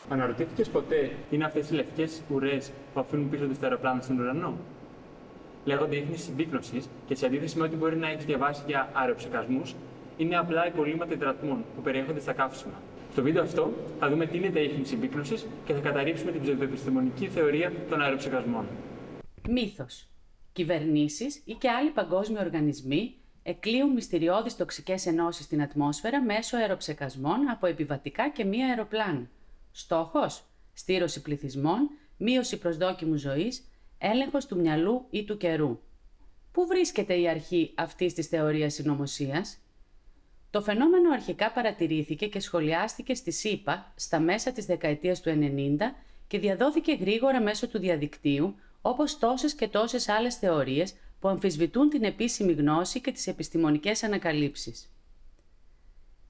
Αναρωτήθηκες ποτέ τι είναι αυτές οι λευκές ουρές που αφήνουν πίσω τους τα αεροπλάνα στον ουρανό? Λέγονται ίχνη συμπίκνωσης και σε αντίθεση με ό,τι μπορεί να έχεις διαβάσει για αεροψεκασμούς, είναι απλά υπολείμματα υδρατμών που περιέχονται στα καύσιμα. Στο βίντεο αυτό θα δούμε τι είναι τα ίχνη συμπίκνωσης και θα καταρρίψουμε την ψευδοεπιστημονική θεωρία των αεροψεκασμών. Μύθος. Κυβερνήσεις ή και άλλοι παγκόσμιοι οργανισμοί εκλείουν μυστηριώδεις τοξικές ενώσεις στην ατμόσφαιρα μέσω αεροψεκασμών από επιβατικά και μη αεροπλάνα. Στόχος: στήρωση πληθυσμών, μείωση προσδόκιμου ζωής, έλεγχος του μυαλού ή του καιρού. Πού βρίσκεται η αρχή αυτής της θεωρίας συνωμοσίας? Το φαινόμενο αρχικά παρατηρήθηκε και σχολιάστηκε στη ΣΥΠΑ στα μέσα της δεκαετίας του 90 και διαδόθηκε γρήγορα μέσω του διαδικτύου, όπως τόσες άλλες θεωρίες που αμφισβητούν την επίσημη γνώση και τις επιστημονικές ανακαλύψεις.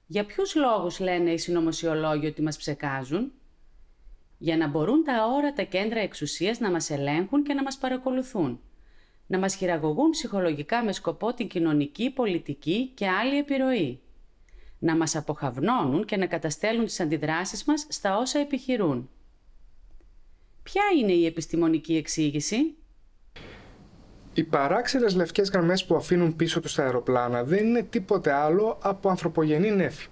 Για ποιους λόγους λένε οι συνωμοσιολόγοι ότι μας ψεκάζουν? Για να μπορούν τα αόρατα κέντρα εξουσίας να μας ελέγχουν και να μας παρακολουθούν. Να μας χειραγωγούν ψυχολογικά με σκοπό την κοινωνική, πολιτική και άλλη επιρροή. Να μας αποχαυνώνουν και να καταστέλουν τις αντιδράσεις μας στα όσα επιχειρούν. Ποια είναι η επιστημονική εξήγηση? Οι παράξενες λευκές γραμμές που αφήνουν πίσω τους τα αεροπλάνα δεν είναι τίποτε άλλο από ανθρωπογενή νέφη.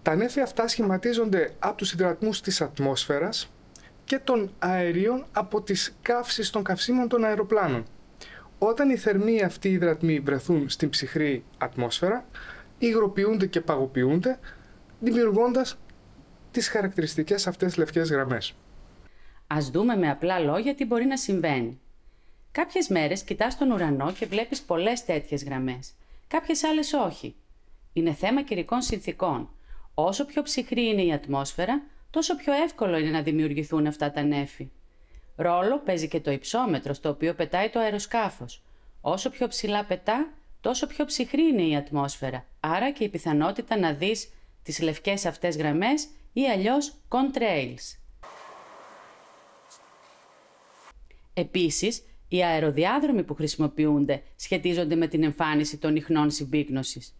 Τα νέφη αυτά σχηματίζονται από τους υδρατμούς της ατμόσφαιρας και των αερίων από τις καύσεις των καυσίμων των αεροπλάνων. Όταν οι θερμοί αυτοί οι υδρατμοί βρεθούν στην ψυχρή ατμόσφαιρα, υγροποιούνται και παγωποιούνται, δημιουργώντας τις χαρακτηριστικές αυτές λευκές γραμμές. Ας δούμε με απλά λόγια τι μπορεί να συμβαίνει. Κάποιες μέρες κοιτάς τον ουρανό και βλέπεις πολλές τέτοιες γραμμές. Κάποιες άλλες όχι. Είναι θέμα καιρικών συνθηκών. Όσο πιο ψυχρή είναι η ατμόσφαιρα, τόσο πιο εύκολο είναι να δημιουργηθούν αυτά τα νέφη. Ρόλο παίζει και το υψόμετρο στο οποίο πετάει το αεροσκάφος. Όσο πιο ψηλά πετά, τόσο πιο ψυχρή είναι η ατμόσφαιρα, άρα και η πιθανότητα να δεις τις λευκές αυτές γραμμές ή αλλιώς contrails. Επίσης, οι αεροδιάδρομοι που χρησιμοποιούνται σχετίζονται με την εμφάνιση των ιχνών συμπίκνωσης.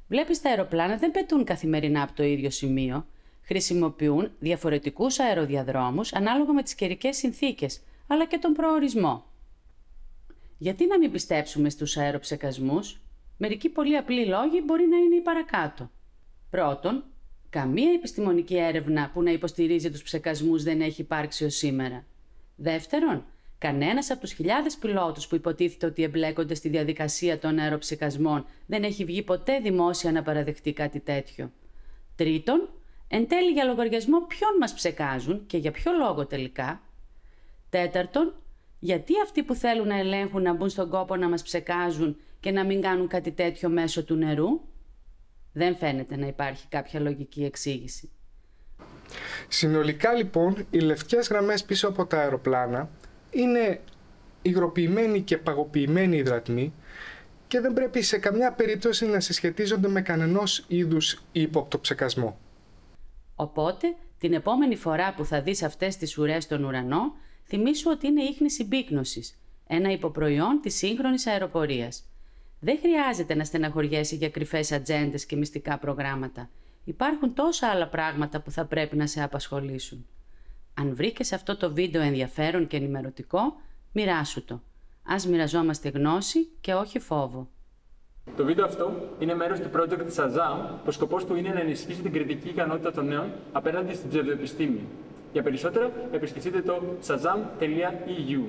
Βλέπεις τα αεροπλάνα δεν πετούν καθημερινά από το ίδιο σημείο. Χρησιμοποιούν διαφορετικούς αεροδιαδρόμους ανάλογα με τις καιρικές συνθήκες, αλλά και τον προορισμό. Γιατί να μην πιστέψουμε στους αεροψεκασμούς? Μερικοί πολύ απλοί λόγοι μπορεί να είναι οι παρακάτω. Πρώτον, καμία επιστημονική έρευνα που να υποστηρίζει τους ψεκασμούς δεν έχει υπάρξει ως σήμερα. Δεύτερον, κανένας από τους χιλιάδες πιλότους που υποτίθεται ότι εμπλέκονται στη διαδικασία των αεροψεκασμών δεν έχει βγει ποτέ δημόσια να παραδεχτεί κάτι τέτοιο. Τρίτον, εν τέλει για λογαριασμό ποιον μας ψεκάζουν και για ποιο λόγο τελικά. Τέταρτον, γιατί αυτοί που θέλουν να ελέγχουν να μπουν στον κόπο να μας ψεκάζουν και να μην κάνουν κάτι τέτοιο μέσω του νερού? Δεν φαίνεται να υπάρχει κάποια λογική εξήγηση. Συνολικά λοιπόν, οι λευκές γραμμές πίσω από τα αεροπλάνα είναι υγροποιημένοι και παγωποιημένοι υδρατμοί και δεν πρέπει σε καμιά περίπτωση να συσχετίζονται με κανενός είδους ύποπτο ψεκασμό. Οπότε, την επόμενη φορά που θα δεις αυτές τις ουρές στον ουρανό, θυμήσου ότι είναι ίχνη συμπίκνωσης, ένα υποπροϊόν της σύγχρονης αεροπορίας. Δεν χρειάζεται να στεναχωριέσαι για κρυφές ατζέντες και μυστικά προγράμματα. Υπάρχουν τόσα άλλα πράγματα που θα πρέπει να σε απασχολήσουν. Αν βρήκες αυτό το βίντεο ενδιαφέρον και ενημερωτικό, μοιράσου το. Ας μοιραζόμαστε γνώση και όχι φόβο. Το βίντεο αυτό είναι μέρος του project της Shazam, που σκοπός του είναι να ενισχύσει την κριτική ικανότητα των νέων απέναντι στην ψευδοεπιστήμη. Για περισσότερα, επισκεφτείτε το shazam.eu.